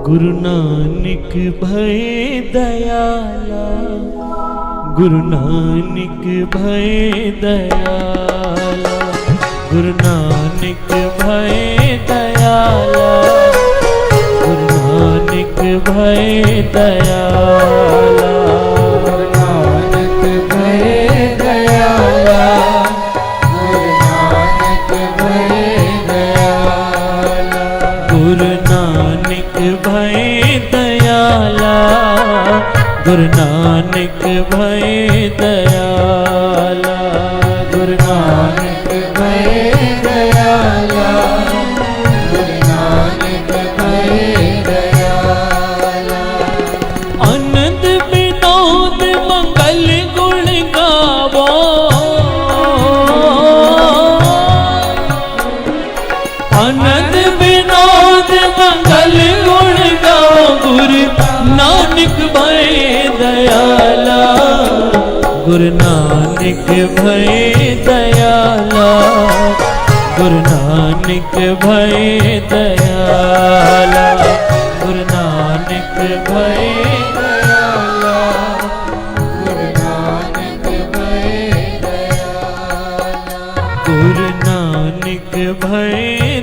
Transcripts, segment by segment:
गुरु नानक भय दयाला, गुरु नानक भय दयाला, गुरु नानक भय दयाला, गुरु नानक भय दयाला, गुरु नानक भय दयाला, गुरु नानक भय दयाला, गुरु नानक भय दयाला, गुरु नानक भय दयाला, गुरु नानक भय दयाला, गुरु नानक भय दयाला। आनंद विनोद मंगल गुण गावो, आनंद विनोद मंगल गुण गावो, गुरु नानक भय दयाला, गुरु नानक भय दयाला, गुरु नानक भय दयाला, गुरु नानक भय दयाला, गुरु नानक भय दयाला, गुरु नानक भय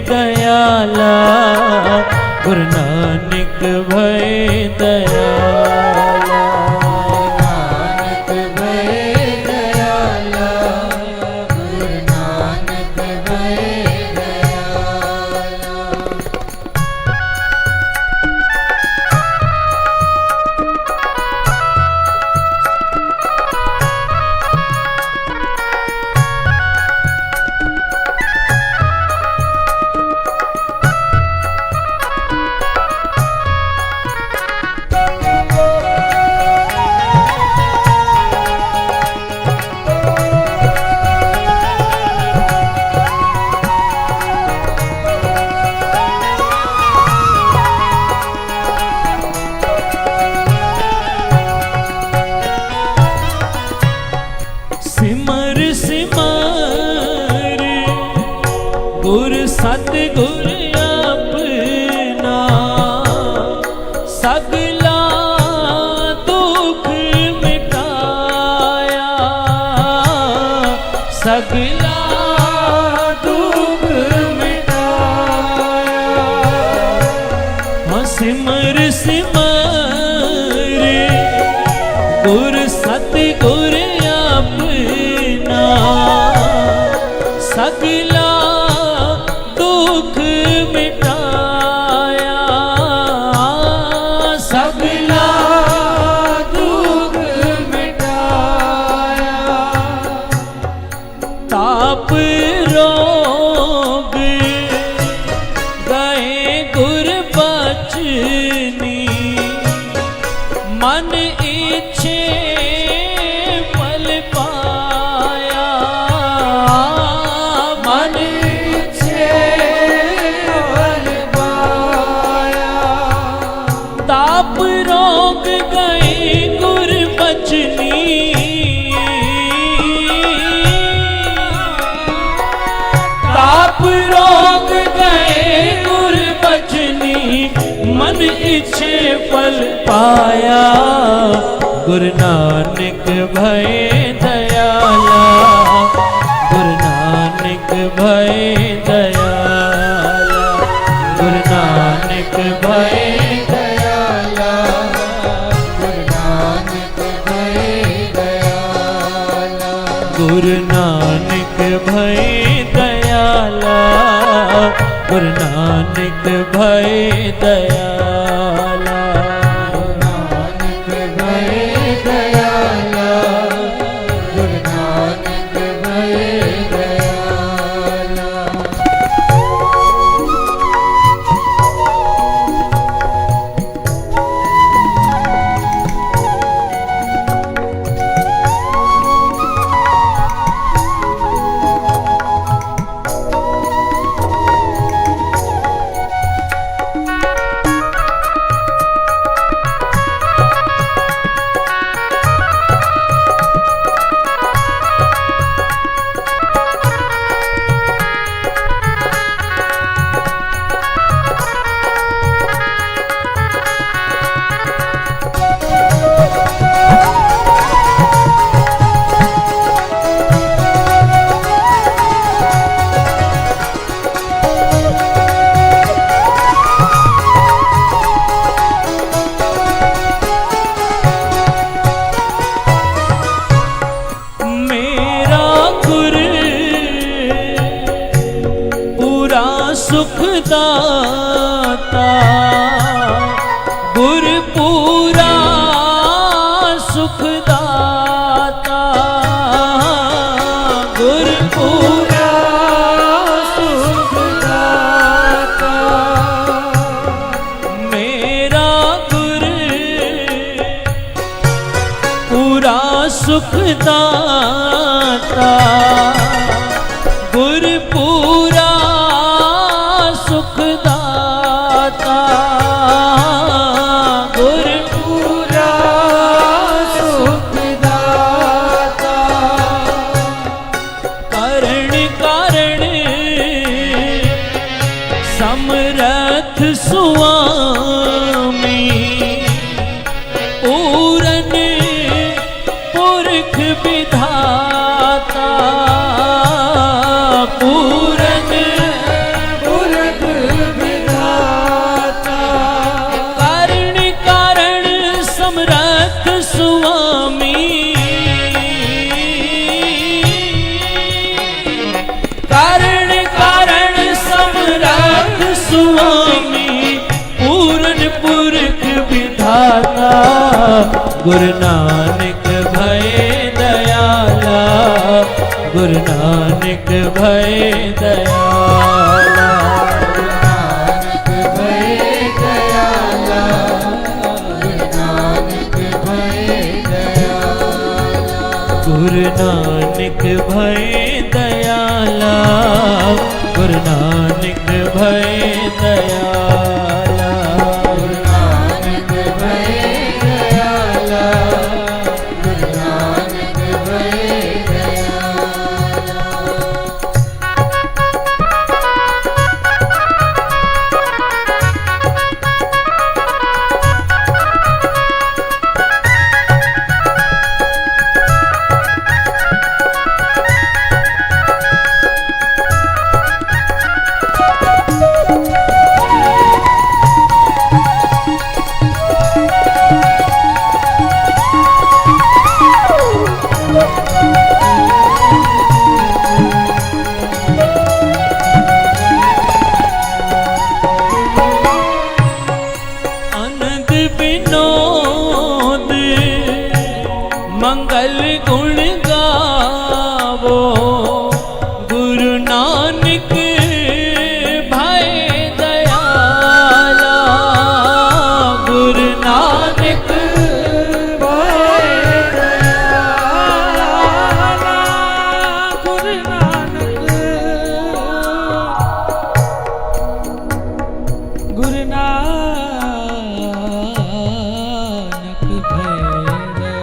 दयाला, गुरु नानक भय दयाला, नानक भय दयाला, गुरु नानक भय दयाला। सिमर सिमर गुर सतगुर अपना, सगला दुख मिटाया, सगला दुख मिटाया। हाँ सिमर सिमर गुर सतगुर अपना, सगला दुख मिटाया, सगला दुख मिटाया, ताप रोग गए गुर बचनी, मन इच्छे फल पाया, मन इच्छे फल पाया, ताप रोग गए गुर बचनी, ताप रोग गए गुर बचनी, मन इच्छे फल पाया, गुरु नानक भय दयाला, गुरु नानक भय दयाला, गुरु नानक भय दयाला, गुरु नानक भय दयाला, गुरु नानक भय दयाला, गुरु नानक भय दयाला, नानक भय दयाला, गुरु नानक भय दयाला। गुरपुरा सुखदाता गुरपुरा सुखदाता मेरा गुर पूरा सुखदाता गुरपुरा सुखदाता गुरपुरा सुखदाता कारण कारण समरथ स्वामी पूरन पुरख विधाता पूरन पुरख विधाता कारण कारण समरथ स्वामी कारण कारण समरथ स्वामी पूरन पुरख विधाता गुरु नानक भय दयाला गुरु नानक भय दयाला नानक भय दयाला नानक भय दयाला गुरु नानक भय दयाला गुरु नानक भय दयाला नानक भय दयाला नानक भय दयाला आनंद विनोद मंगल गुण गावो गुरु नानक भय दयाला गुरु नानक भय दयाला गुरु नानक गुरु नानक भय दयाला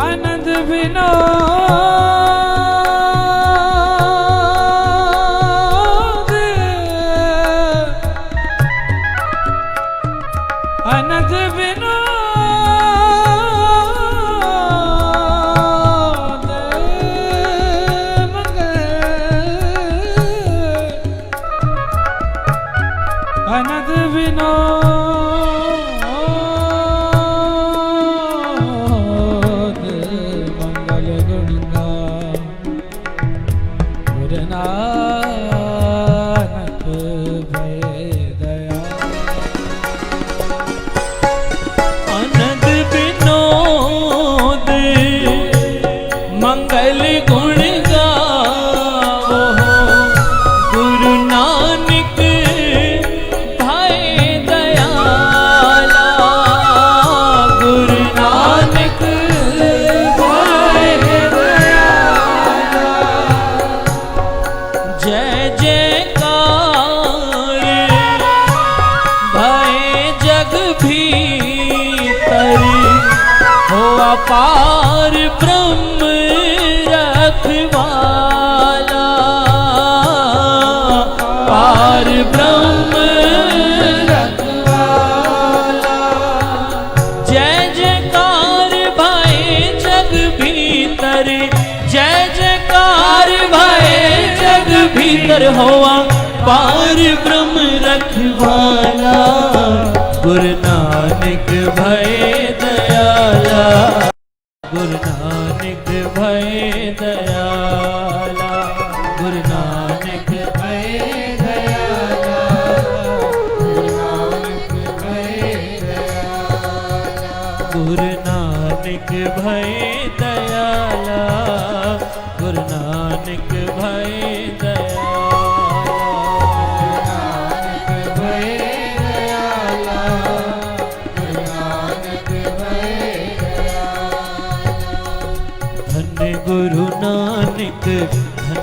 आनंद विनोद आनंद विनोद आनंद विनोद मंगल गुणगा गुरु नानक भय दया आनंद विनोद मंगल गुण गावो गुरु नानक भय दयाला गुरु नानक भय दयाला जय जयकार भय जग भीतर हो अपार ब्रह्म रखवाला पार ब्रह्म रखवाला जय जयकार भय जग भीतर जय जयकार भय जग भीतर होआ पार ब्रह्म रखवाला गुरु नानक भय दयाला गुरु नानक भय दयाला गुरु नानक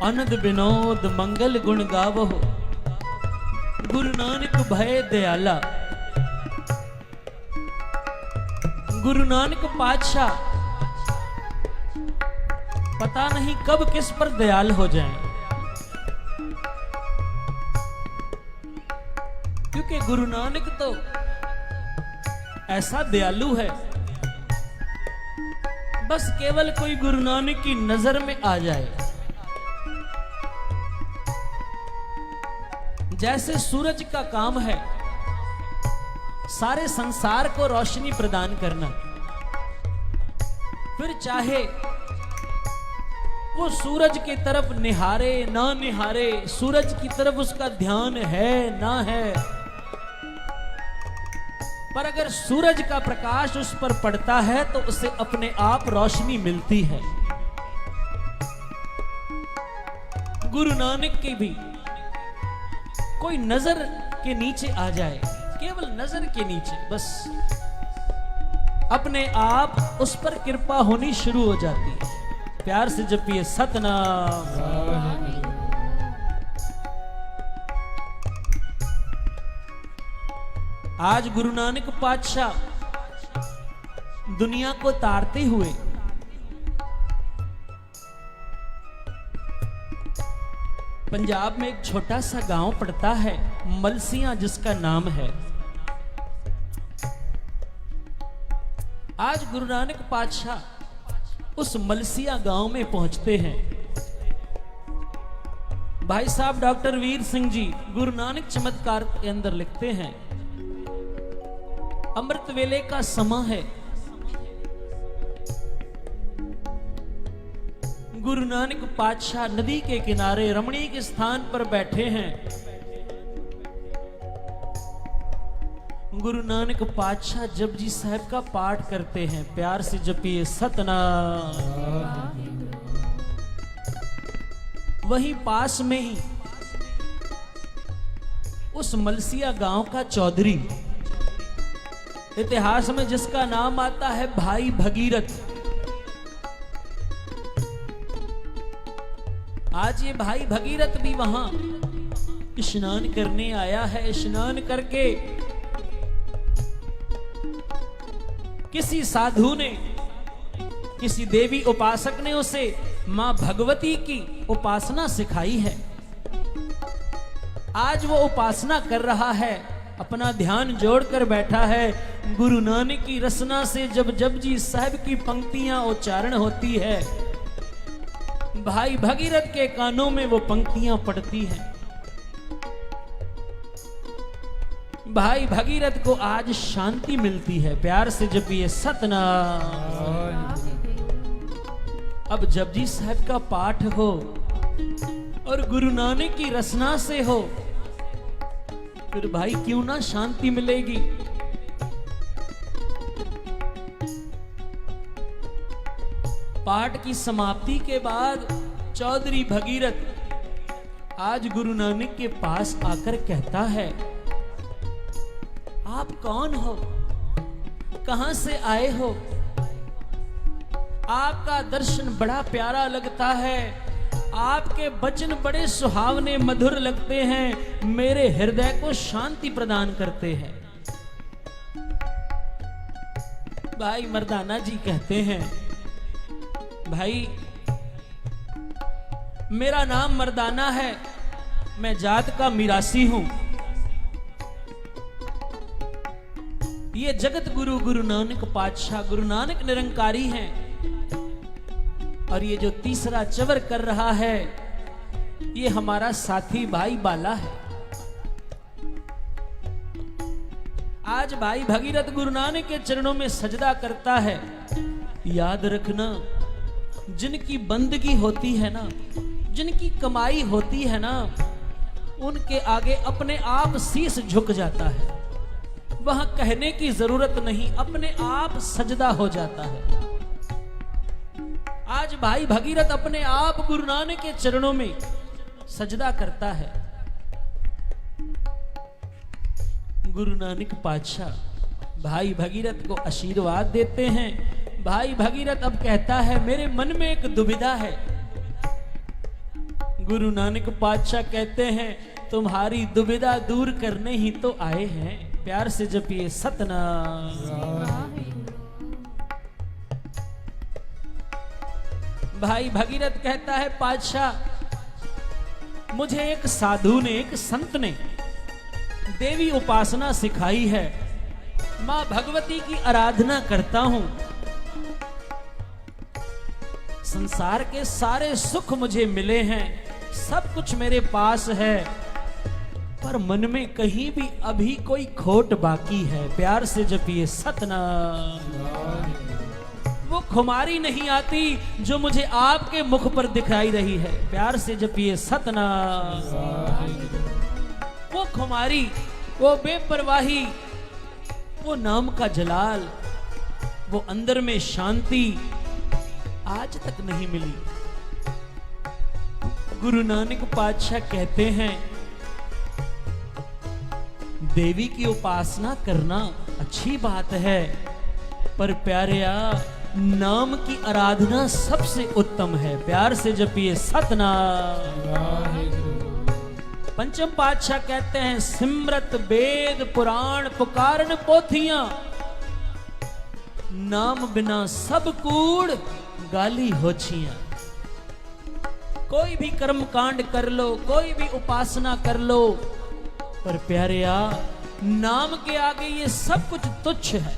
आनंद विनोद मंगल गुण गावो, गुरु नानक भय दयाला। गुरु नानक पातशाह पता नहीं कब किस पर दयाल हो जाएं, क्योंकि गुरु नानक तो ऐसा दयालु है, बस केवल कोई गुरु नानक की नजर में आ जाए। जैसे सूरज का काम है सारे संसार को रोशनी प्रदान करना, फिर चाहे वो सूरज की तरफ निहारे ना निहारे, सूरज की तरफ उसका ध्यान है ना है, पर अगर सूरज का प्रकाश उस पर पड़ता है तो उसे अपने आप रोशनी मिलती है। गुरु नानक की भी कोई नजर के नीचे आ जाए, केवल नजर के नीचे, बस अपने आप उस पर कृपा होनी शुरू हो जाती है। प्यार से जपिए सतनाम। आज गुरु नानक पातशाह दुनिया को तारते हुए पंजाब में एक छोटा सा गांव पड़ता है, मलसियां जिसका नाम है। आज गुरु नानक पातशाह उस मलसिया गांव में पहुंचते हैं। भाई साहब डॉक्टर वीर सिंह जी गुरु नानक चमत्कार के अंदर लिखते हैं, अमृत वेले का समा है, गुरु नानक पातशाह नदी के किनारे रमणीक स्थान पर बैठे हैं। गुरु नानक पातशाह जपजी साहब का पाठ करते हैं। प्यार से जपिए सतनाम। वहीं पास में ही उस मलसिया गांव का चौधरी, इतिहास में जिसका नाम आता है भाई भगीरथ, आज ये भाई भगीरथ भी वहां स्नान करने आया है। स्नान करके किसी साधु ने, किसी देवी उपासक ने उसे मां भगवती की उपासना सिखाई है। आज वो उपासना कर रहा है, अपना ध्यान जोड़कर बैठा है। गुरु नानक की रसना से जब जपजी साहब की पंक्तियां उच्चारण होती है, भाई भगीरथ के कानों में वो पंक्तियां पड़ती हैं। भाई भगीरथ को आज शांति मिलती है। प्यार से जपिए सतनाम। अब जपजी साहब का पाठ हो और गुरु नानक की रसना से हो, फिर भाई क्यों ना शांति मिलेगी। पाठ की समाप्ति के बाद चौधरी भगीरथ आज गुरु नानक के पास आकर कहता है, आप कौन हो, कहां से आए हो? आपका दर्शन बड़ा प्यारा लगता है, आपके वचन बड़े सुहावने मधुर लगते हैं, मेरे हृदय को शांति प्रदान करते हैं। भाई मर्दाना जी कहते हैं, भाई मेरा नाम मर्दाना है, मैं जात का मिरासी हूं। ये जगत गुरु गुरु नानक पातशाह, गुरु नानक निरंकारी हैं। और ये जो तीसरा चवर कर रहा है, ये हमारा साथी भाई बाला है। आज भाई भगीरथ गुरु नानक के चरणों में सजदा करता है। याद रखना, जिनकी बंदगी होती है ना, जिनकी कमाई होती है ना, उनके आगे अपने आप शीश झुक जाता है। वहां कहने की जरूरत नहीं, अपने आप सजदा हो जाता है। आज भाई भगीरथ अपने आप गुरु नानक के चरणों में सजदा करता है। गुरु नानक पातशाह भाई भगीरथ को आशीर्वाद देते हैं। भाई भगीरथ अब कहता है, मेरे मन में एक दुविधा है, गुरु नानक पातशाह कहते हैं तुम्हारी दुविधा दूर करने ही तो आए हैं। प्यार से जपिए सतनाम। भाई भगीरथ कहता है पातशाह मुझे एक साधु ने, एक संत ने देवी उपासना सिखाई है। मां भगवती की आराधना करता हूं। संसार के सारे सुख मुझे मिले हैं, सब कुछ मेरे पास है, पर मन में कहीं भी अभी कोई खोट बाकी है। प्यार से जपिए सतनाम। वो खुमारी नहीं आती जो मुझे आपके मुख पर दिखाई रही है। प्यार से जपिए सतनाम। वो खुमारी, वो बेपरवाही, वो नाम का जलाल, वो अंदर में शांति आज तक नहीं मिली। गुरु नानक पातशाह कहते हैं देवी की उपासना करना अच्छी बात है, पर प्यारेया नाम की आराधना सबसे उत्तम है। प्यार से जपिए सतनाम। पंचम पातशाह कहते हैं सिमरत वेद पुराण पुकारन पोथियां, नाम बिना सब कूड़ गाली होछियां। कोई भी कर्म कांड कर लो, कोई भी उपासना कर लो, पर प्यारेया नाम के आगे ये सब कुछ तुच्छ है।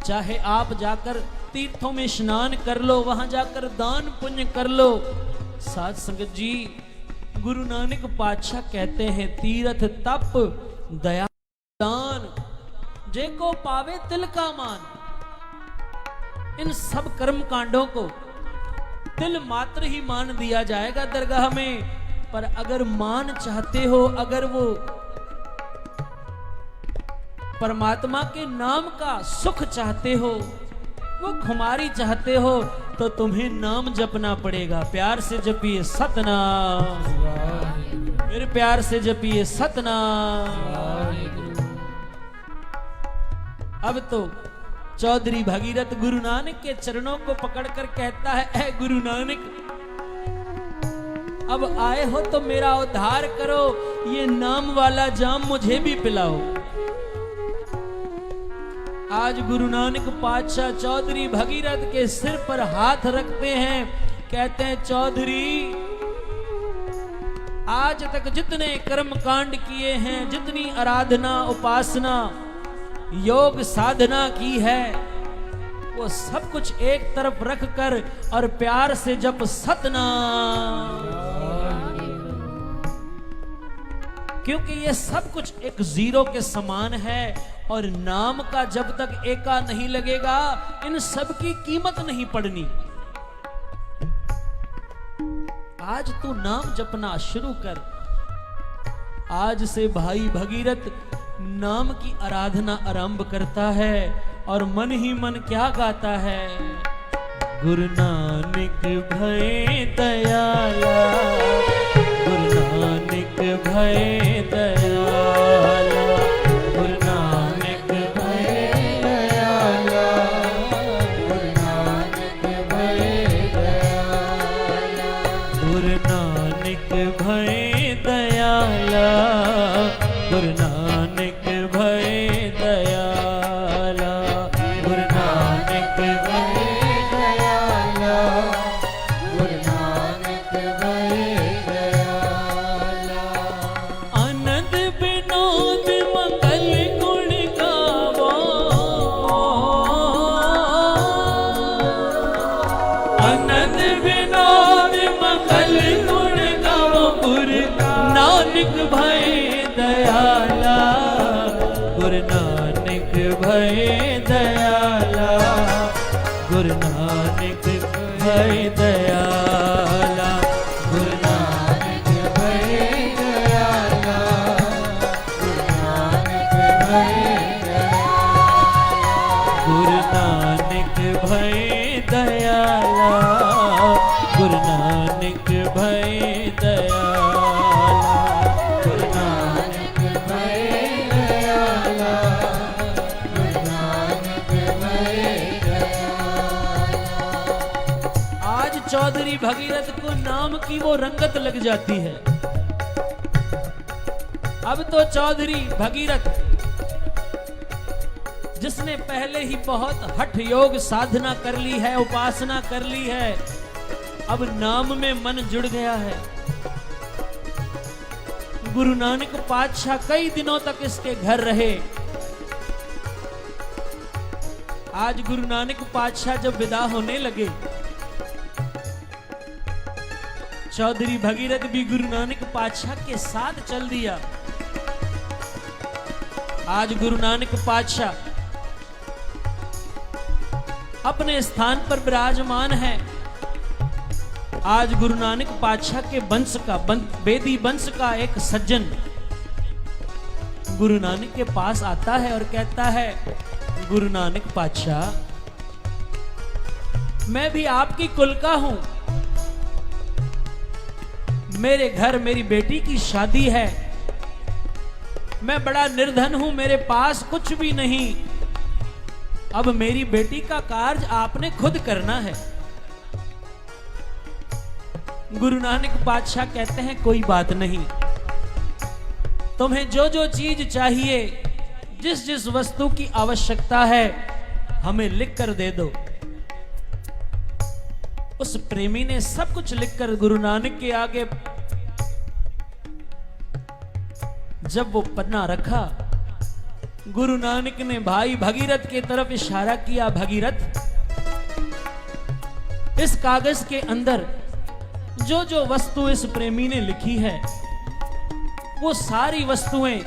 चाहे आप जाकर तीर्थों में स्नान कर लो, वहां जाकर दान पुण्य कर लो। साध संगत जी, गुरु नानक पातशाह कहते हैं तीर्थ तप दया दान जेको पावे तिल का मान। इन सब कर्म कांडों को तिल मात्र ही मान दिया जाएगा दरगाह में, पर अगर मान चाहते हो, अगर वो परमात्मा के नाम का सुख चाहते हो, वो खुमारी चाहते हो, तो तुम्हें नाम जपना पड़ेगा। प्यार से जपिए सतनाम। फिर प्यार से जपिए सतनाम। अब तो चौधरी भगीरथ गुरु नानक के चरणों को पकड़कर कहता है, ऐ गुरु नानक, अब आए हो तो मेरा उद्धार करो, ये नाम वाला जाम मुझे भी पिलाओ। आज गुरु नानक पातशाह चौधरी भगीरथ के सिर पर हाथ रखते हैं, कहते हैं चौधरी, आज तक जितने कर्म कांड किए हैं, जितनी आराधना उपासना योग साधना की है, वो सब कुछ एक तरफ रख कर और प्यार से जप सतनाम। क्योंकि ये सब कुछ एक जीरो के समान है, और नाम का जब तक एका नहीं लगेगा, इन सब की कीमत नहीं पड़नी। आज तू नाम जपना शुरू कर। आज से भाई भगीरथ नाम की आराधना आरंभ करता है, और मन ही मन क्या गाता है, गुरु नानक भय दयाला, गुरु नानक भय दयाला, गुरु नानक भय दयाला, गुरु नानक भय दयाला, गुरु नानक भय दयाला, गुरु नानक भय दयाला, गुरु नानक भय दयाला, गुरु नानक भय दयाला। आनंद विनोद मंगल गुण गावो, आनंद विनोद मंगल गुण गावो, गुरु नानक भय दयाला, गुरु नानक भय दयाला, गुरु नानक भय दयाला, गुरु नानक भय दयाला, गुरु नानक भय दयाला, गुरु नानक भय दयाला, गुरु नानक भय दयाला, गुरु नानक भय दयाला, गुरु नानक भय चौधरी भगीरथ को नाम की वो रंगत लग जाती है। अब तो चौधरी भगीरथ, जिसने पहले ही बहुत हठ योग साधना कर ली है, उपासना कर ली है, अब नाम में मन जुड़ गया है। गुरु नानक पातशाह कई दिनों तक इसके घर रहे। आज गुरु नानक पातशाह जब विदा होने लगे, चौधरी भगीरथ भी गुरु नानक पातशाह के साथ चल दिया। आज गुरु नानक पातशाह अपने स्थान पर विराजमान है। आज गुरु नानक पातशाह के वंश का, बेदी वंश का एक सज्जन गुरु नानक के पास आता है और कहता है, गुरु नानक पातशाह, मैं भी आपकी कुल का हूं। मेरे घर मेरी बेटी की शादी है। मैं बड़ा निर्धन हूं, मेरे पास कुछ भी नहीं। अब मेरी बेटी का कार्य आपने खुद करना है। गुरु नानक पातशाह कहते हैं, कोई बात नहीं, तुम्हें जो जो चीज चाहिए, जिस जिस वस्तु की आवश्यकता है, हमें लिख कर दे दो। उस प्रेमी ने सब कुछ लिखकर गुरु नानक के आगे जब वो पन्ना रखा, गुरु नानक ने भाई भगीरथ की तरफ इशारा किया, भगीरथ, इस कागज के अंदर जो जो वस्तु इस प्रेमी ने लिखी है, वो सारी वस्तुएं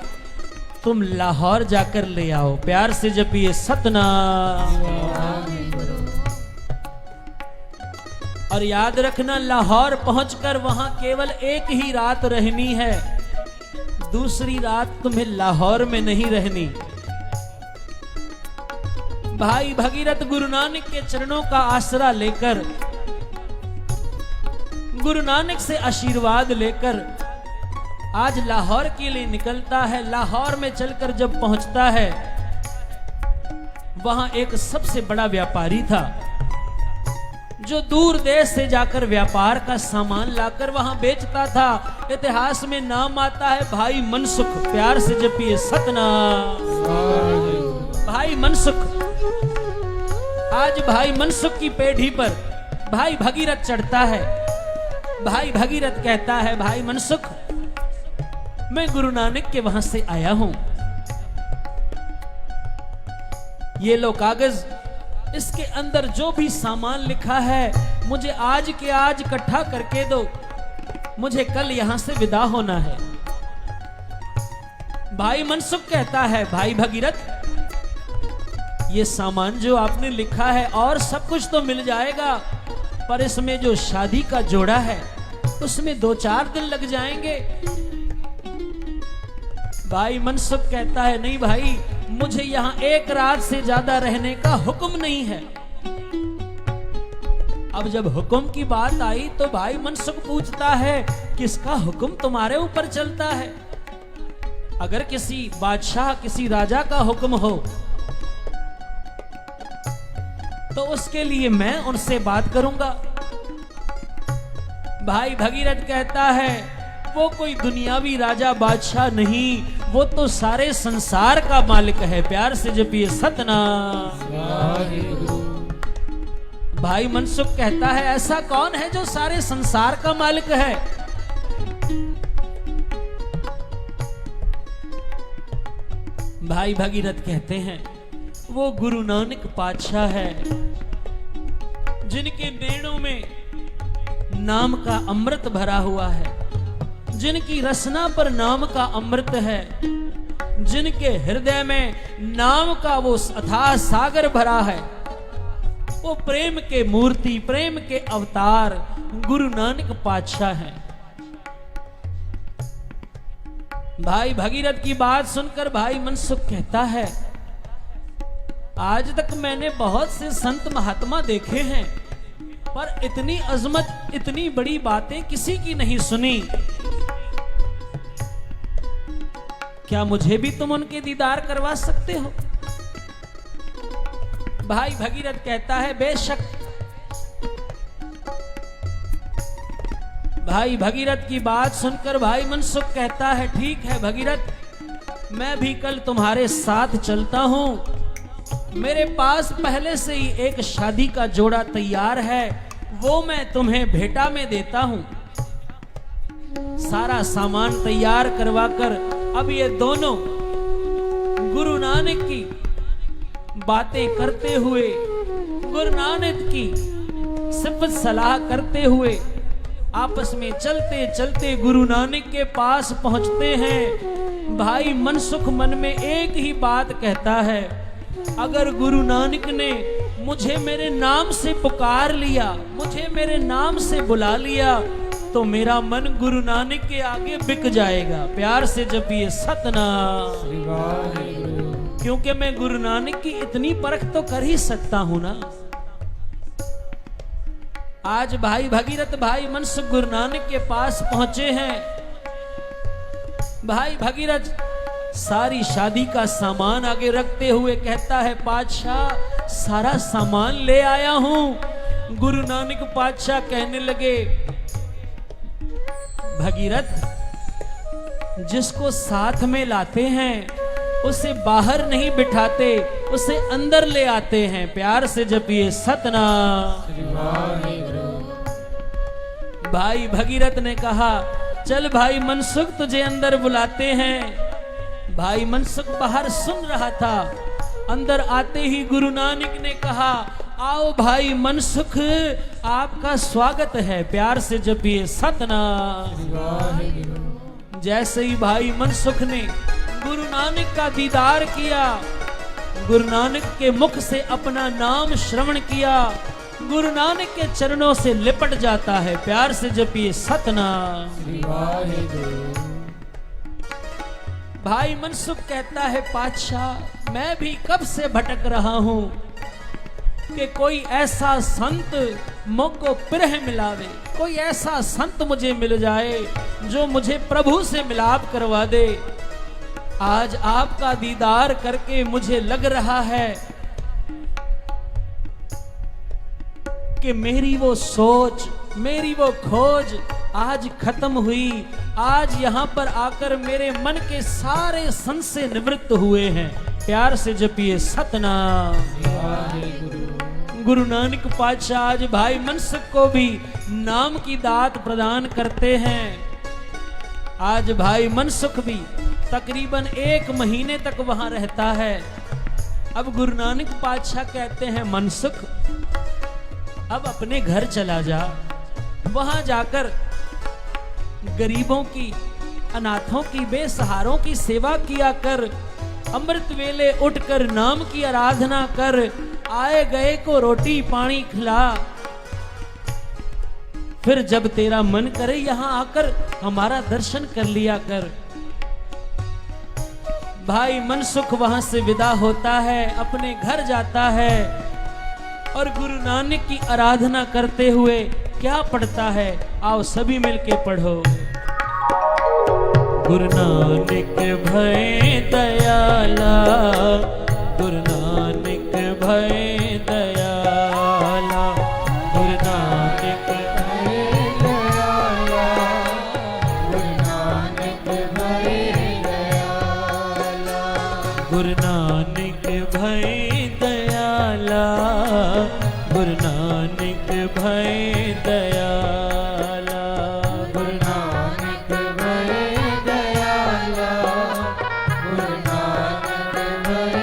तुम लाहौर जाकर ले आओ। प्यार से जपिए सतनाम। और याद रखना, लाहौर पहुंचकर वहां केवल एक ही रात रहनी है, दूसरी रात तुम्हें लाहौर में नहीं रहनी। भाई भगीरथ गुरु नानक के चरणों का आसरा लेकर, गुरु नानक से आशीर्वाद लेकर आज लाहौर के लिए निकलता है। लाहौर में चलकर जब पहुंचता है, वहां एक सबसे बड़ा व्यापारी था, जो दूर देश से जाकर व्यापार का सामान लाकर वहां बेचता था। इतिहास में नाम आता है भाई मनसुख। प्यार से जपिए सतनाम। भाई मनसुख। आज भाई मनसुख की पेढ़ी पर भाई भगीरथ चढ़ता है। भाई भगीरथ कहता है, भाई मनसुख, मैं गुरु नानक के वहां से आया हूं, ये लो कागज, इसके अंदर जो भी सामान लिखा है मुझे आज के आज इकट्ठा करके दो, मुझे कल यहां से विदा होना है। भाई मनसुख कहता है, भाई भगीरथ, ये सामान जो आपने लिखा है और सब कुछ तो मिल जाएगा, पर इसमें जो शादी का जोड़ा है उसमें 2-4 दिन लग जाएंगे। भाई मनसुख कहता है, नहीं भाई, मुझे यहां एक रात से ज्यादा रहने का हुक्म नहीं है। अब जब हुक्म की बात आई तो भाई मनसुख पूछता है, किसका हुक्म तुम्हारे ऊपर चलता है? अगर किसी बादशाह, किसी राजा का हुक्म हो तो उसके लिए मैं उनसे बात करूंगा। भाई भगीरथ कहता है, वो कोई दुनियावी राजा बादशाह नहीं, वो तो सारे संसार का मालिक है। प्यार से जपिए सतनाम। भाई मनसुख कहता है, ऐसा कौन है जो सारे संसार का मालिक है? भाई भगीरथ कहते हैं, वो गुरु नानक पातशाह है, जिनके नैनों में नाम का अमृत भरा हुआ है, जिनकी रसना पर नाम का अमृत है, जिनके हृदय में नाम का वो अथाह सागर भरा है। वो प्रेम के मूर्ति, प्रेम के अवतार गुरु नानक पातशाह हैं। भाई भगीरथ की बात सुनकर भाई मनसुख कहता है, आज तक मैंने बहुत से संत महात्मा देखे हैं, पर इतनी अजमत, इतनी बड़ी बातें किसी की नहीं सुनी। क्या मुझे भी तुम उनके दीदार करवा सकते हो? भाई भगीरथ कहता है, बेशक भाई भगीरथ की बात सुनकर भाई मनसुख कहता है, ठीक है भगीरथ, मैं भी कल तुम्हारे साथ चलता हूं। मेरे पास पहले से ही एक शादी का जोड़ा तैयार है, वो मैं तुम्हें भेंटा में देता हूं। सारा सामान तैयार करवाकर अब ये दोनों गुरु नानक की बातें करते हुए, गुरु नानक की सिफत सलाह करते हुए आपस में चलते चलते गुरु नानक के पास पहुंचते हैं। भाई मनसुख मन में एक ही बात कहता है, अगर गुरु नानक ने मुझे मेरे नाम से पुकार लिया, मुझे मेरे नाम से बुला लिया, तो मेरा मन गुरु नानक के आगे बिक जाएगा। प्यार से जपिए सतनाम, क्योंकि मैं गुरु नानक की इतनी परख तो कर ही सकता हूं ना। आज भाई भगीरथ भाई मनसुख गुरु नानक के पास पहुंचे हैं। भाई भगीरथ सारी शादी का सामान आगे रखते हुए कहता है, पातशाह सारा सामान ले आया हूं। गुरु नानक पातशाह कहने लगे, भगीरथ जिसको साथ में लाते हैं उसे बाहर नहीं बिठाते, उसे अंदर ले आते हैं। प्यार से जपिए सतनाम। भाई भगीरथ ने कहा, चल भाई मनसुख तुझे अंदर बुलाते हैं। भाई मनसुख बाहर सुन रहा था। अंदर आते ही गुरु नानक ने कहा, आओ भाई मनसुख, आपका स्वागत है। प्यार से जपिए सतनाम। जैसे ही भाई मनसुख ने गुरु नानक का दीदार किया, गुरु नानक के मुख से अपना नाम श्रवण किया, गुरु नानक के चरणों से लिपट जाता है। प्यार से जपिए सतनाम। भाई मनसुख कहता है, पातशाह मैं भी कब से भटक रहा हूं कि कोई ऐसा संत मुझको पिरह मिलावे, कोई ऐसा संत मुझे मिल जाए जो मुझे प्रभु से मिलाप करवा दे। आज आपका दीदार करके मुझे लग रहा है कि मेरी वो सोच, मेरी वो खोज आज खत्म हुई। आज यहाँ पर आकर मेरे मन के सारे संशय निवृत्त हुए हैं। प्यार से जपिए सतनाम। गुरु नानक पातशाह आज भाई मनसुख को भी नाम की दात प्रदान करते हैं। आज भाई मनसुख भी तकरीबन 1 महीने तक वहां रहता है। अब गुरु नानक पातशाह कहते हैं, मनसुख अब अपने घर चला जा, वहां जाकर गरीबों की, अनाथों की, बेसहारों की सेवा किया कर। अमृत वेले उठकर नाम की आराधना कर। आए गए को रोटी पानी खिला। फिर जब तेरा मन करे यहां आकर हमारा दर्शन कर लिया कर। भाई मनसुख वहां से विदा होता है, अपने घर जाता है और गुरु नानक की आराधना करते हुए क्या पढ़ता है, आओ सभी मिलके पढ़ो। गुरु नानक भय दयाला, गुरु नानक भय दयाला, गुरु नानक भय दयाला, गुरु नानक भय दयाला, गुरु नानक भय दयाला, गुरु नानक भय दयाला, गुरु नानक भय दयाला, गुरु नानक भय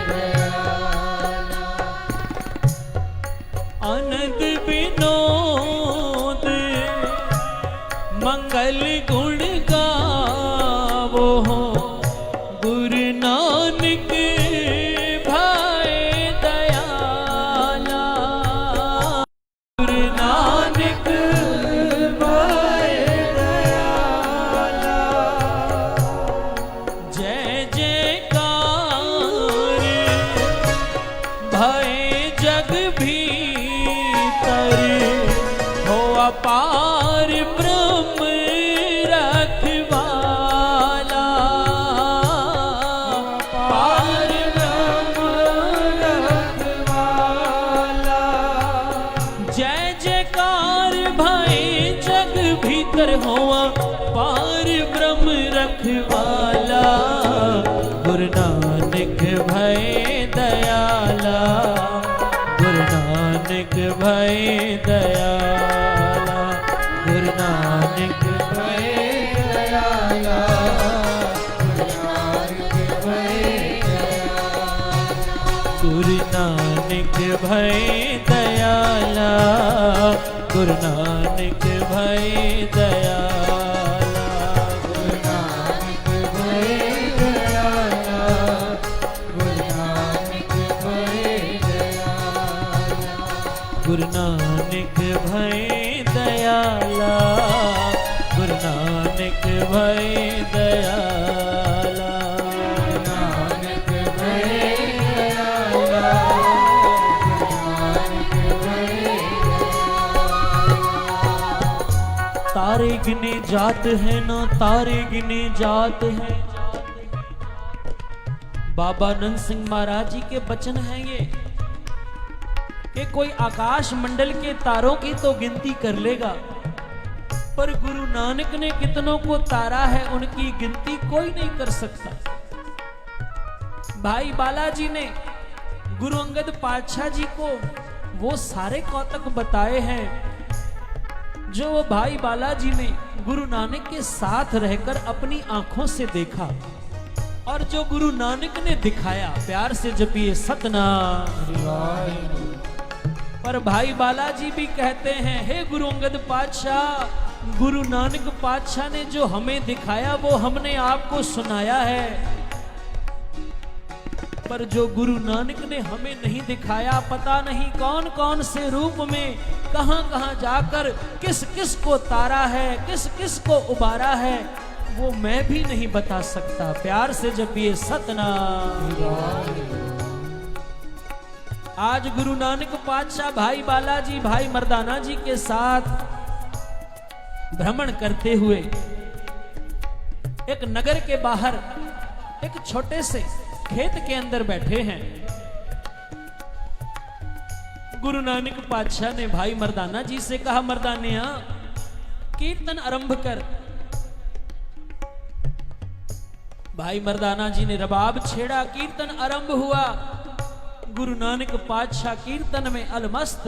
दयाला। आनंद विनोद मंगल गुण गावो, गुरु नानक भय दयाला, गुरु नानक भय दयाला। जय जयकार भय जग भीतर, हो अपार ब्रह्म रखवाला, पार ब्रह्म रखवाला। जय जयकार भय जग भीतर, कर होवा पार ब्रह्म रखवाला, गुरु नानक भय दयाला, गुरु नानक भय दयाला, गुरु नानक भय दयाला, गुरु नानक भय दयाला, गुरु नानक भय दयाला, गुरु नानक भय दयाला, गुरु नानक भय दयाला, गुरु नानक भय दयाला, गुरु नानक भय दयाला, नानक भय दयाला, तारे गिने जात है ना तारे गिने जात है। बाबा नंद सिंह महाराज जी के वचन हैं ये कि कोई आकाश मंडल के तारों की तो गिनती कर लेगा, पर गुरु नानक ने कितनों को तारा है उनकी गिनती कोई नहीं कर सकता। भाई बालाजी ने गुरु अंगद पातशाह जी को वो सारे कौतक बताए हैं जो वो भाई बालाजी ने गुरु नानक के साथ रहकर अपनी आंखों से देखा, और जो गुरु नानक ने दिखाया। प्यार से जपिए सतनाम। पर भाई बालाजी भी कहते हैं, हे गुरु अंगद पातशाह, गुरु नानक पातशाह ने जो हमें दिखाया वो हमने आपको सुनाया है, पर जो गुरु नानक ने हमें नहीं दिखाया, पता नहीं कौन कौन से रूप में कहां कहां जाकर किस किस को तारा है, किस किस को उबारा है, वो मैं भी नहीं बता सकता। प्यार से जपिए सतनाम। आज गुरु नानक पातशाह भाई बालाजी भाई मर्दाना जी के साथ भ्रमण करते हुए एक नगर के बाहर एक छोटे से खेत के अंदर बैठे हैं। गुरु नानक पातशाह ने भाई मर्दाना जी से कहा, मर्दानिया कीर्तन आरंभ कर। भाई मर्दाना जी ने रबाब छेड़ा, कीर्तन आरंभ हुआ। गुरु नानक पातशाह कीर्तन में अलमस्त।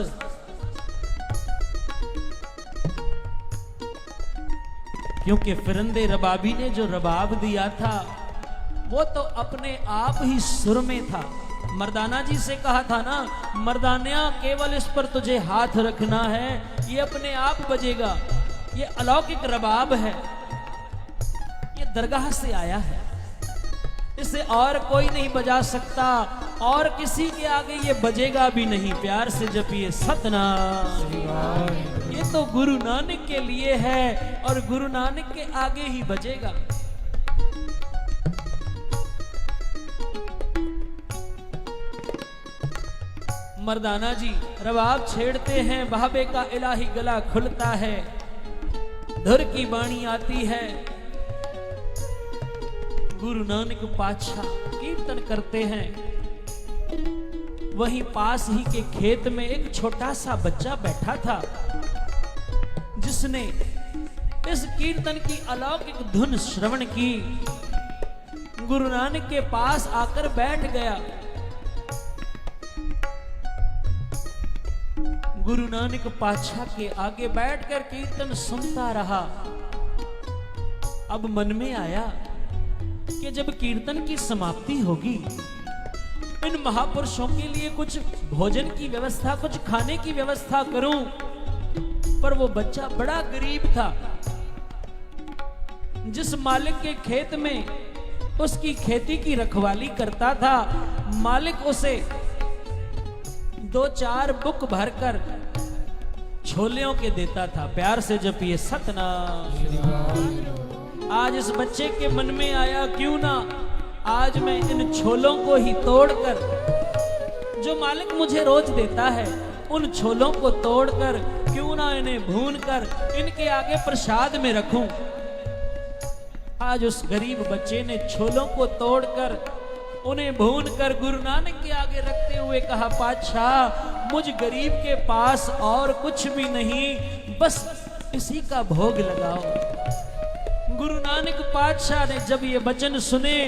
क्योंकि फिरंदे रबाबी ने जो रबाब दिया था वो तो अपने आप ही सुर में था। मर्दाना जी से कहा था ना, मर्दानिया केवल इस पर तुझे हाथ रखना है, ये अपने आप बजेगा, ये अलौकिक रबाब है, ये दरगाह से आया है, इसे और कोई नहीं बजा सकता, और किसी के आगे ये बजेगा भी नहीं। प्यार से जपिए सतनाम। ये तो गुरु नानक के लिए है और गुरु नानक के आगे ही बजेगा। मर्दाना जी रबाब छेड़ते हैं, बहाबे का इलाही गला खुलता है, धुर की बाणी आती है। गुरु नानक पातशाह कीर्तन करते हैं। वहीं पास ही के खेत में एक छोटा सा बच्चा बैठा था, जिसने इस कीर्तन की अलौकिक धुन श्रवण की। गुरु नानक के पास आकर बैठ गया। गुरु नानक पातशाह के आगे बैठकर कीर्तन सुनता रहा। अब मन में आया कि जब कीर्तन की समाप्ति होगी, इन महापुरुषों के लिए कुछ भोजन की व्यवस्था, कुछ खाने की व्यवस्था करूं। पर वो बच्चा बड़ा गरीब था। जिस मालिक के खेत में उसकी खेती की रखवाली करता था, मालिक उसे 2-4 बुक भरकर छोलियों के देता था। प्यार से जपिए सतनाम। आज इस बच्चे के मन में आया, क्यों ना आज मैं इन छोलों को ही तोड़कर, जो मालिक मुझे रोज देता है, उन छोलों को तोड़कर क्यों ना इन्हें भूनकर इनके आगे प्रसाद में रखूं। आज उस गरीब बच्चे ने छोलों को तोड़कर उन्हें भूनकर गुरु नानक के आगे रखते हुए कहा, पातशाह मुझ गरीब के पास और कुछ भी नहीं, बस इसी का भोग लगाओ। गुरु नानक पातशाह ने जब ये वचन सुने,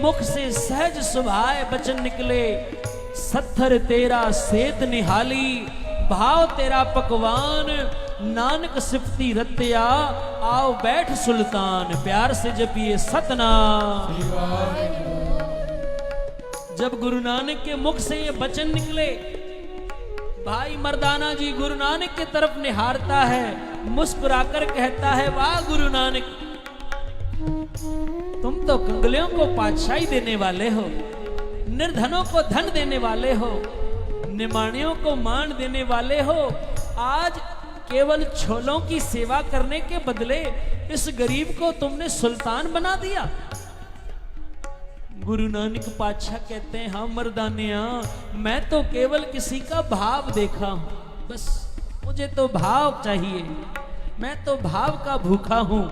मुख से सहज सुभाए वचन निकले, सत्थर तेरा सेत निहाली, भाव तेरा पकवान, नानक सिफती रत्या, आओ बैठ सुल्तान, प्यार से जपिए सतनाम। जब गुरु नानक के मुख से ये वचन निकले, भाई मर्दाना जी गुरु नानक की तरफ निहारता है, मुस्कुराकर कहता है, वाह गुरु नानक, तुम तो कंगलियों को पातशाही देने वाले हो, निर्धनों को धन देने वाले हो, निमाणियों को मान देने वाले हो। आज केवल छोलों की सेवा करने के बदले इस गरीब को तुमने सुल्तान बना दिया। गुरु नानक पातशाह कहते हैं, हाँ मर्दानिया, मैं तो केवल किसी का भाव देखा हूं, बस मुझे तो भाव चाहिए, मैं तो भाव का भूखा हूं,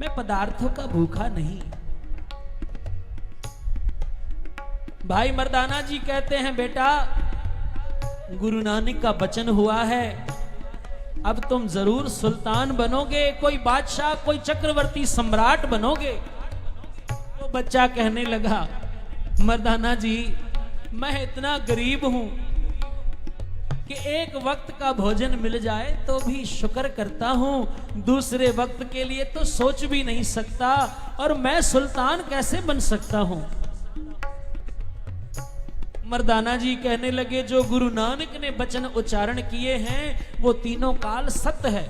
मैं पदार्थों का भूखा नहीं। भाई मर्दाना जी कहते हैं, बेटा गुरु नानक का वचन हुआ है, अब तुम जरूर सुल्तान बनोगे, कोई बादशाह, कोई चक्रवर्ती सम्राट बनोगे। वो बच्चा कहने लगा, मर्दाना जी मैं इतना गरीब हूं कि एक वक्त का भोजन मिल जाए तो भी शुक्र करता हूं, दूसरे वक्त के लिए तो सोच भी नहीं सकता, और मैं सुल्तान कैसे बन सकता हूं। मर्दाना जी कहने लगे, जो गुरु नानक ने वचन उच्चारण किए हैं वो तीनों काल सत्य है।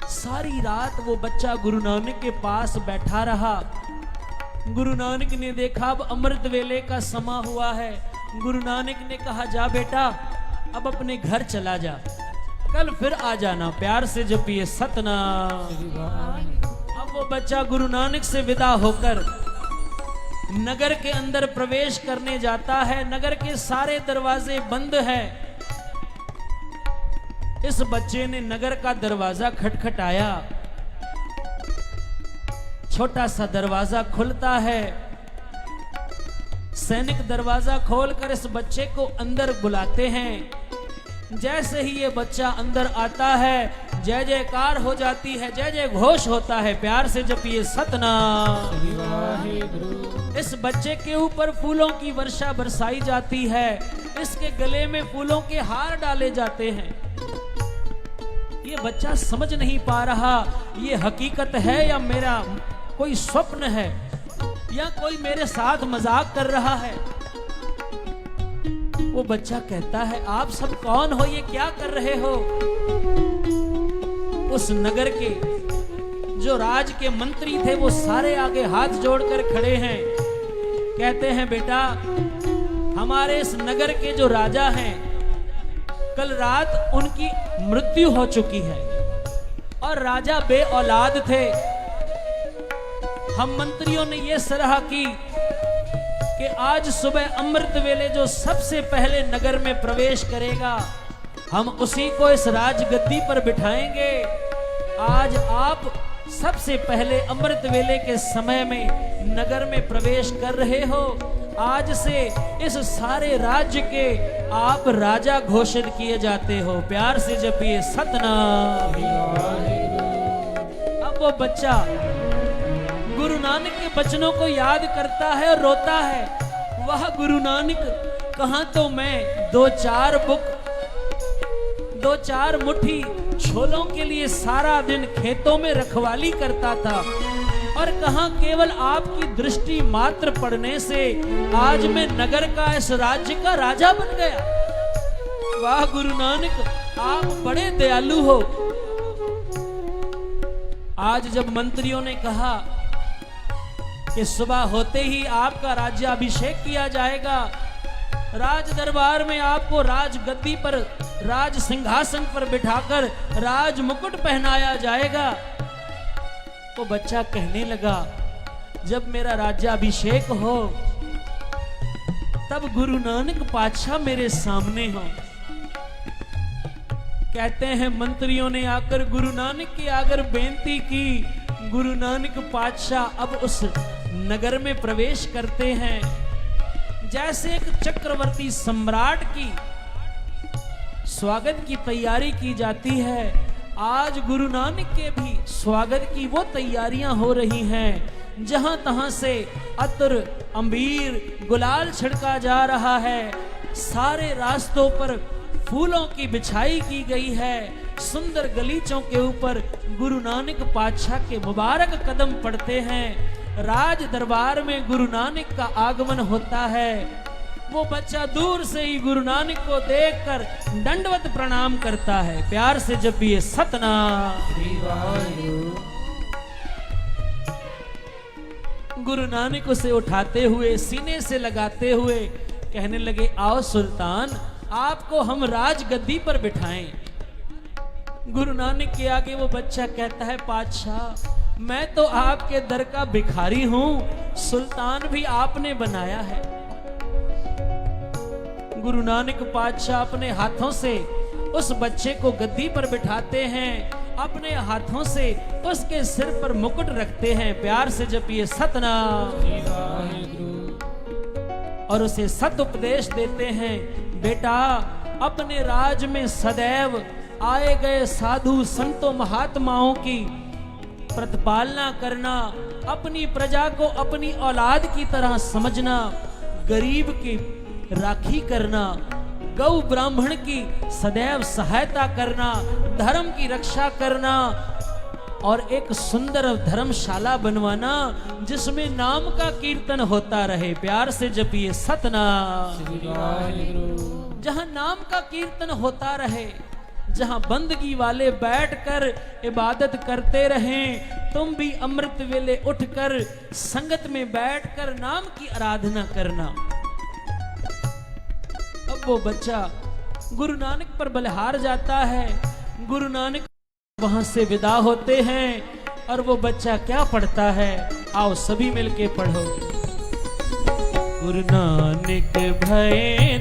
सारी रात वो बच्चा गुरु नानक के पास बैठा रहा। गुरु नानक ने देखा अब अमृत वेले का समा हुआ है। गुरु नानक ने कहा, जा बेटा अब अपने घर चला जा, कल फिर आ जाना, प्यार से जपिए सतनाम। अब वो बच्चा गुरु नानक से विदा होकर नगर के अंदर प्रवेश करने जाता है। नगर के सारे दरवाजे बंद हैं। इस बच्चे ने नगर का दरवाजा खटखटाया, छोटा सा दरवाजा खुलता है। सैनिक दरवाजा खोलकर इस बच्चे को अंदर बुलाते हैं। जैसे ही ये बच्चा अंदर आता है, जय जयकार हो जाती है, जय जय घोष होता है, प्यार से जपिए सतनाम। इस बच्चे के ऊपर फूलों की वर्षा बरसाई जाती है, इसके गले में फूलों के हार डाले जाते हैं। ये बच्चा समझ नहीं पा रहा ये हकीकत है या मेरा कोई स्वप्न है, या कोई मेरे साथ मजाक कर रहा है। वो बच्चा कहता है, आप सब कौन हो, ये क्या कर रहे हो। उस नगर के जो राज के मंत्री थे वो सारे आगे हाथ जोड़कर खड़े हैं। कहते हैं, बेटा हमारे इस नगर के जो राजा हैं, कल रात उनकी मृत्यु हो चुकी है और राजा बे औलाद थे। हम मंत्रियों ने यह सलाह की कि आज सुबह अमृत वेले जो सबसे पहले नगर में प्रवेश करेगा, हम उसी को इस राजगद्दी पर बिठाएंगे। आज आप सबसे पहले अमृत वेले के समय में नगर में प्रवेश कर रहे हो। आज से इस सारे राज्य के आप राजा घोषित किए जाते हो, प्यार से जपिए सतनाम। अब वो बच्चा गुरु नानक के वचनों को याद करता है और रोता है, वह गुरु नानक, कहां तो मैं दो चार मुट्ठी छोलों के लिए सारा दिन खेतों में रखवाली करता था, और कहां केवल आपकी दृष्टि मात्र पड़ने से आज मैं नगर का, इस राज्य का राजा बन गया। वाह गुरु नानक, आप बड़े दयालु हो। आज जब मंत्रियों ने कहा कि सुबह होते ही आपका राज्याभिषेक किया जाएगा, राज दरबार में आपको राज गद्दी पर, राज सिंहासन पर बिठाकर राज मुकुट पहनाया जाएगा, तो बच्चा कहने लगा, जब मेरा राज्याभिषेक हो तब गुरु नानक पातशाह मेरे सामने हो। कहते हैं मंत्रियों ने आकर गुरु नानक की आकर बेनती की। गुरु नानक पातशाह अब उस नगर में प्रवेश करते हैं। जैसे एक चक्रवर्ती सम्राट की स्वागत की तैयारी की जाती है। आज गुरु नानक के भी स्वागत की वो तैयारियां हो रही हैं। जहां तहां से अतर, अंबीर, गुलाल छिड़का जा रहा है। सारे रास्तों पर फूलों की बिछाई की गई है। सुंदर गलीचों के ऊपर गुरु नानक पातशाह के मुबारक कदम पड़ते हैं। राज दरबार में गुरु नानक का आगमन होता है। वो बच्चा दूर से ही गुरु नानक को देखकर दंडवत प्रणाम करता है। प्यार से जपिए सतनाम। गुरु नानक उसे उठाते हुए सीने से लगाते हुए कहने लगे, आओ सुल्तान, आपको हम राज गद्दी पर बिठाएं। गुरु नानक के आगे वो बच्चा कहता है, पातशाह मैं तो आपके दर का भिखारी हूं, सुल्तान भी आपने बनाया है। गुरु नानक पातशाह अपने हाथों से उस बच्चे को गद्दी पर बिठाते हैं। अपने हाथों से उसके सिर पर मुकुट रखते हैं। प्यार से जपिए सतनाम। और उसे सत उपदेश देते हैं, बेटा अपने राज में सदैव आए गए साधु संतों महात्माओं की प्रतिपालना करना, अपनी प्रजा को अपनी औलाद की तरह समझना, गरीब की राखी करना, गौ ब्राह्मण की सदैव सहायता करना, धर्म की रक्षा करना और एक सुंदर धर्मशाला बनवाना जिसमें नाम का कीर्तन होता रहे। प्यार से जपिए सतनाम। जहां नाम का कीर्तन होता रहे, जहां बंदगी वाले बैठकर इबादत करते रहें, तुम भी अमृत वेले उठकर संगत में बैठकर नाम की आराधना करना। अब वो बच्चा गुरु नानक पर बलिहार जाता है। गुरु नानक वहां से विदा होते हैं और वो बच्चा क्या पढ़ता है, आओ सभी मिलके पढ़ो। गुरु नानक भय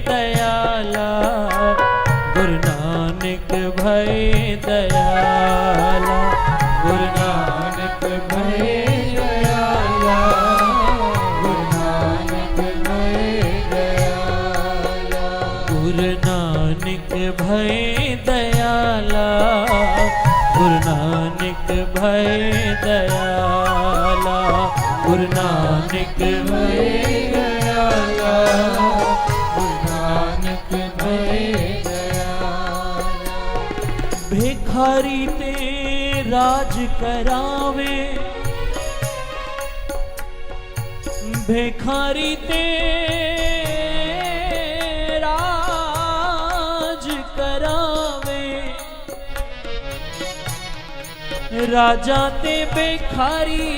दयाला, गुरु नानक भय दयाला, गुरु नानक भय दयाला, गुरु नानक भय दयाला, गुरु नानक भय दयाला, गुरु नानक भय दयाला, गुरु नानक भय दयाला, गुरु नानक भय दयाला। भिखारी ते राज करावे, भिखारी ते राज करावे, राजा ते भिखारी,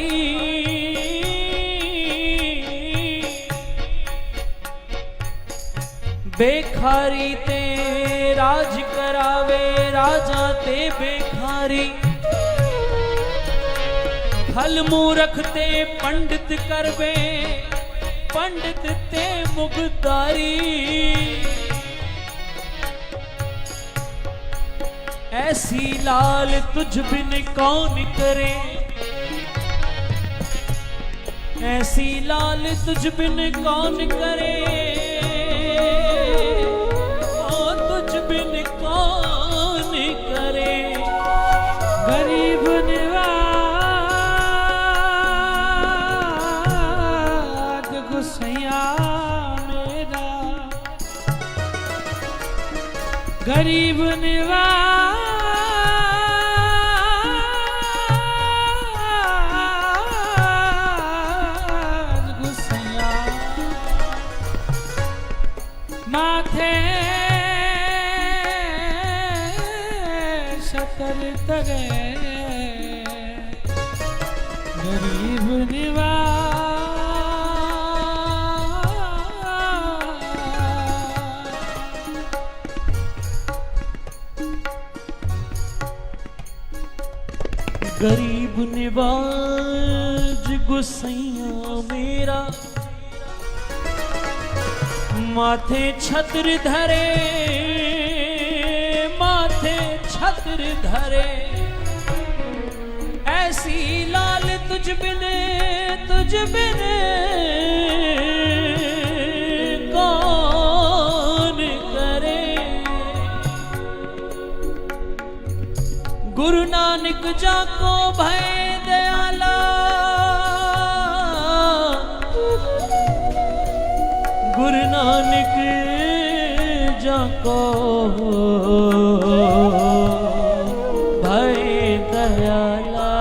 भिखारी ते राज करावे, राजा ते भिखारी, फल मूरख ते पंडित करवे, पंडित ते मुगतारी। ऐसी लाल तुझ बिन कौन करे, ऐसी लाल तुझ बिन कौन करे, ओ तुझ बिन कौन करे। गरीब निवाज गुसैया मेरा, गरीब निवाज गुसैया, माथे शतर तरे, गरीब निवाज। गरीब निवाज गुसैया मेरा, माथे छत्र धरे, माथे छत्र धरे। ऐसी लाल तुझ बिन कौन करे। जाको भय दयाला, गुरु नानक जाको भय दयाला,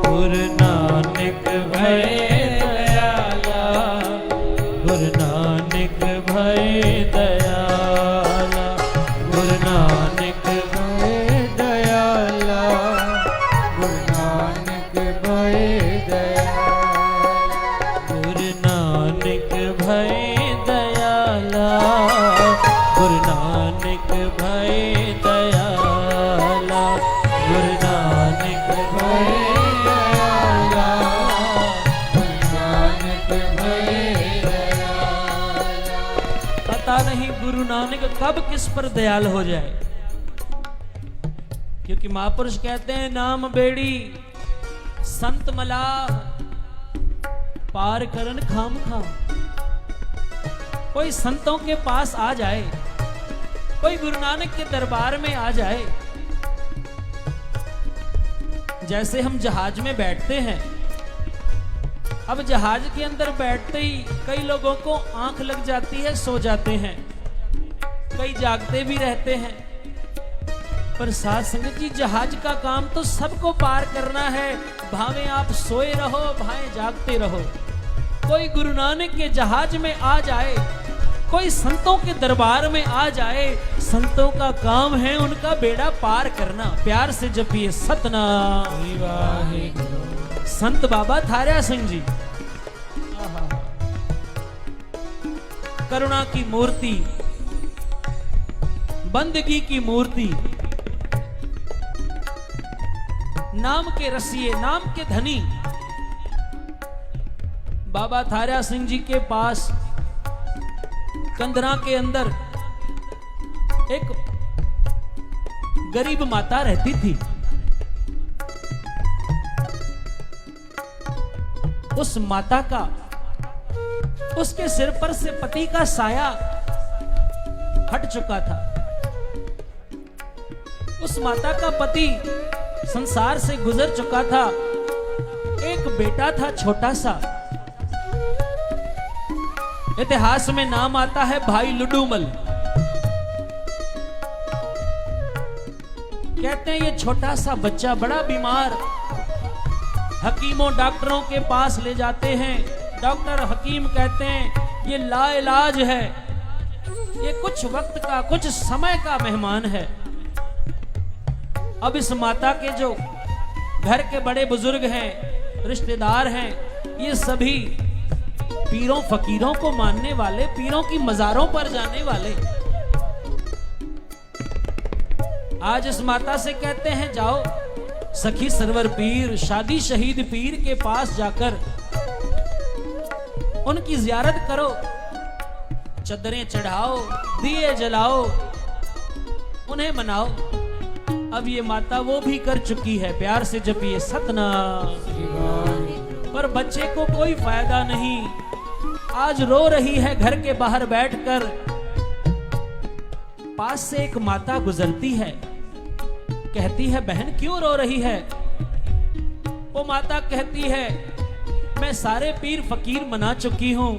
गुरु नानक भय दयाला, गुरु नानक भय दयाला, गुरु नानक भय दयाला, गुरु नानक भय दयाला, गुरु नानक भय दयाला, गुरु नानक भय दयाला, गुरु नानक भय दयाला, गुरु नानक भय दयाला। पता नहीं गुरु नानक कब किस पर दयाल हो जाए, क्योंकि महापुरुष कहते हैं नाम बेड़ी संत मलाह पार करन खाम खा। कोई संतों के पास आ जाए, कोई गुरु नानक के दरबार में आ जाए, जैसे हम जहाज में बैठते हैं, अब जहाज के अंदर बैठते ही कई लोगों को आंख लग जाती है, सो जाते हैं, कई जागते भी रहते हैं। पर साथ संगत जी, जहाज का काम तो सबको पार करना है, भावे आप सोए रहो भावे जागते रहो। कोई गुरु नानक के जहाज में आ जाए, कोई संतों के दरबार में आ जाए, संतों का काम है उनका बेड़ा पार करना। प्यार से जपिए सतनाम वाहिगुरु। संत बाबा थारिया सिंह जी करुणा की मूर्ति, बंदगी की मूर्ति, नाम के रसिए, नाम के धनी बाबा थारिया सिंह जी के पास कंदरा के अंदर एक गरीब माता रहती थी। उस माता का, उसके सिर पर से पति का साया हट चुका था। उस माता का पति संसार से गुजर चुका था। एक बेटा था छोटा सा, इतिहास में नाम आता है भाई लुडूमल। कहते हैं ये छोटा सा बच्चा बड़ा बीमार, हकीमों डॉक्टरों के पास ले जाते हैं। डॉक्टर हकीम कहते हैं ये लाइलाज है, ये कुछ वक्त का, कुछ समय का मेहमान है। अब इस माता के जो घर के बड़े बुजुर्ग हैं, रिश्तेदार हैं, ये सभी पीरों फकीरों को मानने वाले, पीरों की मजारों पर जाने वाले। आज इस माता से कहते हैं जाओ सखी सरवर पीर, शादी शहीद पीर के पास जाकर उनकी जियारत करो, चद्दरें चढ़ाओ, दिए जलाओ, उन्हें मनाओ। अब ये माता वो भी कर चुकी है। प्यार से जपिए सतनाम। पर बच्चे को कोई फायदा नहीं। आज रो रही है घर के बाहर बैठकर। पास से एक माता गुजरती है, कहती है बहन क्यों रो रही है? वो माता कहती है मैं सारे पीर फकीर मना चुकी हूं।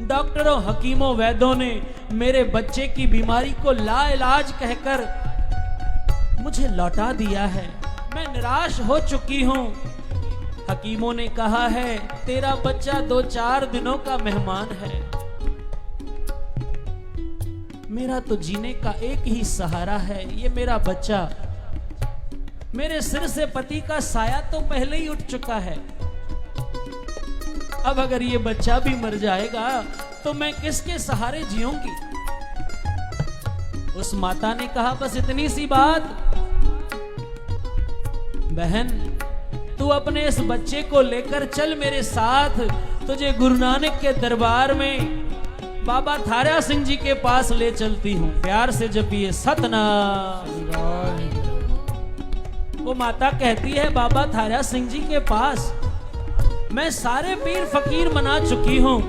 डॉक्टरों हकीमों वैद्यों ने मेरे बच्चे की बीमारी को लाइलाज कहकर मुझे लौटा दिया है। मैं निराश हो चुकी हूं। हकीमों ने कहा है तेरा बच्चा 2-4 दिनों का मेहमान है। मेरा तो जीने का एक ही सहारा है, ये मेरा बच्चा। मेरे सिर से पति का साया तो पहले ही उठ चुका है। अब अगर ये बच्चा भी मर जाएगा तो मैं किसके सहारे जीऊंगी? उस माता ने कहा बस इतनी सी बात, बहन तू अपने इस बच्चे को लेकर चल मेरे साथ, तुझे गुरु नानक के दरबार में बाबा थारिया सिंह जी के पास ले चलती हूं। प्यार से जपिए सतनाम। वो माता कहती है बाबा थारिया सिंह जी के पास मैं सारे पीर फकीर मना चुकी हूं।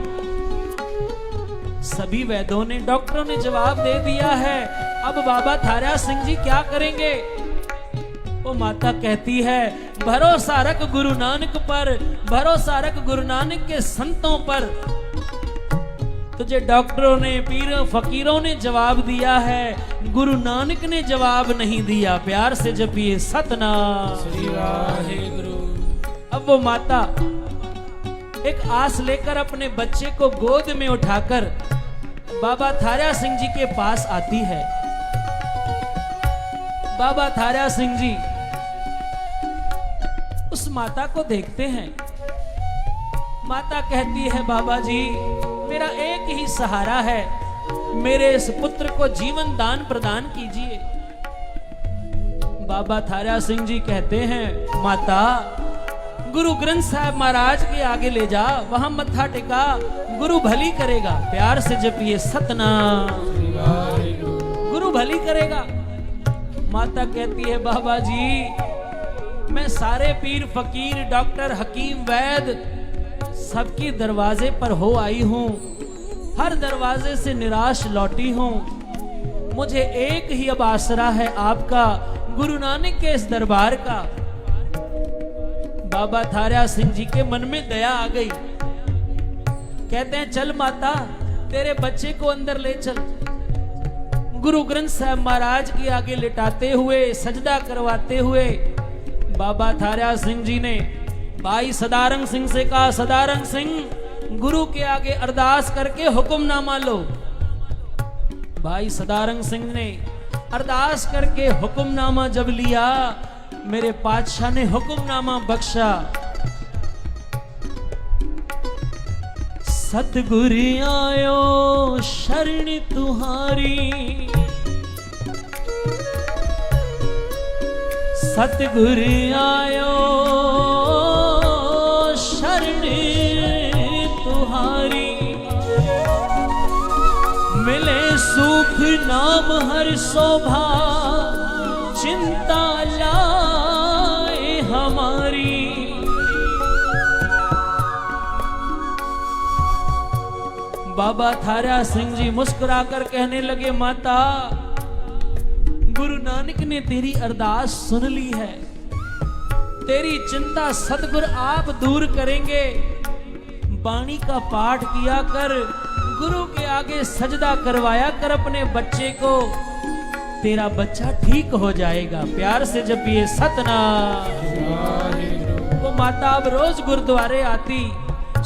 सभी वैद्यों ने, डॉक्टरों ने जवाब दे दिया है अब बाबा थारा सिंह जी क्या करेंगे? वो माता कहती है, भरोसा रख गुरु नानक पर, भरोसा रख गुरु नानक के संतों पर। तुझे डॉक्टरों ने, पीरों फकीरों ने जवाब दिया है, गुरु नानक ने जवाब नहीं दिया। प्यार से जपिए सतनाम श्री वाहेगुरु। अब वो माता एक आस लेकर अपने बच्चे को गोद में उठाकर बाबा थारा सिंह जी के पास आती है। बाबा थारा सिंह जी उस माता को देखते हैं। माता कहती है, बाबा जी मेरा एक ही सहारा है, मेरे इस पुत्र को जीवन दान प्रदान कीजिए। बाबा थारा सिंह जी कहते हैं, माता गुरु ग्रंथ साहब महाराज के आगे ले जा, वहां मत्था टेका, गुरु भली करेगा। प्यार से जपिए सतनाम, गुरु भली करेगा। माता कहती है, बाबा जी मैं सारे पीर फकीर डॉक्टर हकीम वैद सबके दरवाजे पर हो आई हूं, हर दरवाजे से निराश लौटी हूं। मुझे एक ही अब आसरा है आपका, गुरु नानक के इस दरबार का। बाबा थारा सिंह जी के मन में दया आ गई। कहते हैं, चल माता तेरे बच्चे को अंदर ले चल। गुरु ग्रंथ साहब महाराज के आगे लिटाते हुए, सजदा करवाते हुए बाबा थारा सिंह जी ने भाई सदारंग सिंह से कहा, सदारंग सिंह गुरु के आगे अरदास करके हुक्मनामा लो। भाई सदारंग सिंह ने अरदास करके हुक्मनामा जब लिया, मेरे पातशाह ने हुक्मनामा बख्शा। सतगुर आयो शरण तुम्हारी, सतगुर आयो शरण तुम्हारी। मिले सुख नाम हर शोभा, चिंता लाए हमारी। बाबा थारा सिंह जी मुस्कुराकर कहने लगे, माता गुरु नानक ने तेरी अरदास सुन ली है, तेरी चिंता सतगुरु आप दूर करेंगे। बाणी का पाठ किया कर, गुरु के आगे सजदा करवाया कर अपने बच्चे को, तेरा बच्चा ठीक हो जाएगा। प्यार से जपिए सतनाम। वो माता अब रोज गुरुद्वारे आती,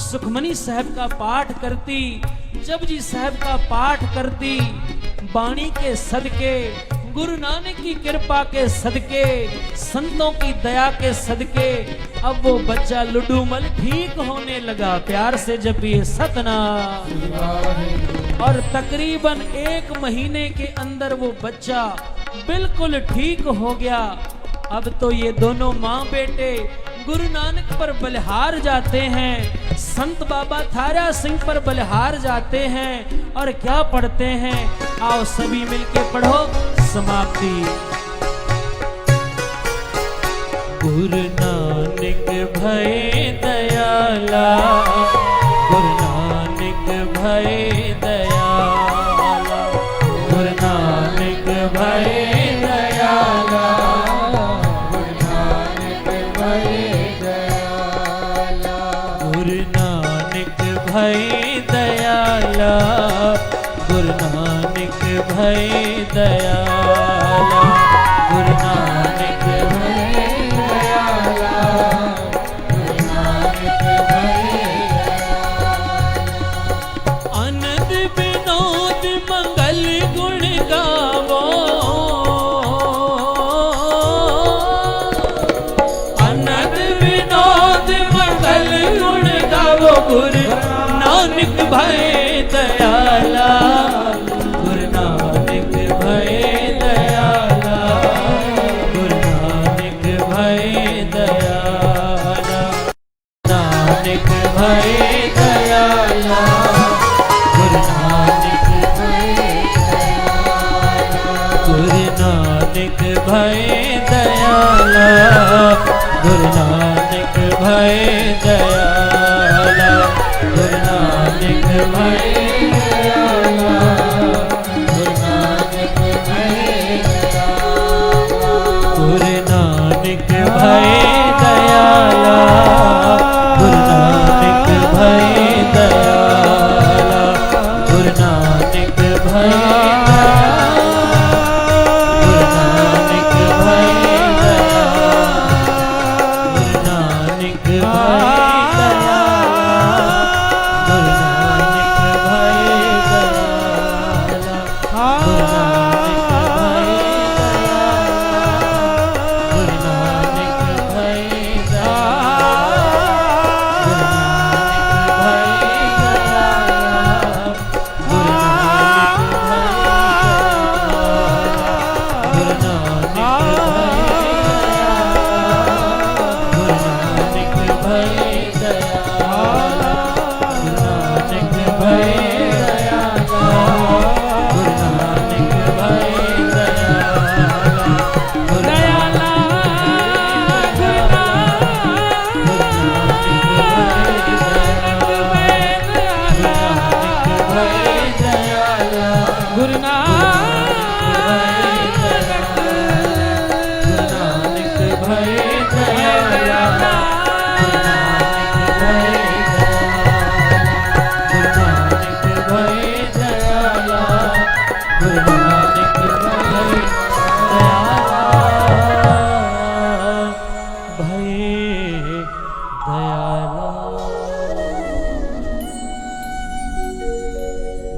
सुखमनी साहब का पाठ करती, जपजी साहब का पाठ करती। बाणी के सदके, गुरु नानक की कृपा के सदके, संतों की दया के सदके अब वो बच्चा लुडूमल ठीक होने लगा। प्यार से जपिए सतनाम। और तकरीबन 1 महीने के अंदर वो बच्चा बिल्कुल ठीक हो गया। अब तो ये दोनों माँ बेटे गुरु नानक पर बलिहार जाते हैं, संत बाबा थारा सिंह पर बलिहार जाते हैं। और क्या पढ़ते हैं, आओ सभी मिलके पढ़ो। समाप्ति। गुरु नानक भय दयाला, गुरु नानक भय दयाला, गुरु नानक भय दयाला, गुरु नानक भय दयाला, गुरु नानक भय दयाला, गुरु नानक भय दयाला, गुरु नानक भय दयाला, गुरु नानक भय दयाला। आनंद विनोद मंगल गुण गावो, आनंद विनोद मंगल गुण गावो, गुरु नानक भय दयाला, गुरु नानक भय दयाला, गुरु नानक भय दयाला, नानक भय दयाला, गुरु नानक भय दयाला, गुरु नानक भय दयाला, गुरु नानक भय दयाला, गुरु नानक भय दयाला, गुरु नानक भय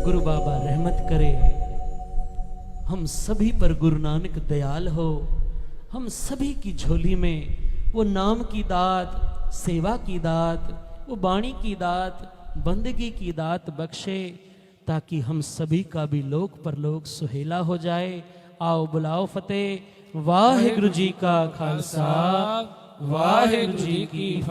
गुरु बाबा रहमत करे, हम सभी पर गुरु नानक दयाल हो, हम सभी की झोली में वो नाम की दात, सेवा की दात, वो वाणी की दात, बंदगी की दात बख्शे, ताकि हम सभी का भी लोक परलोक सुहेला हो जाए। आओ बुलाओ फतेह। वाहिगुरु जी का खालसा, वाहिगुरु जी की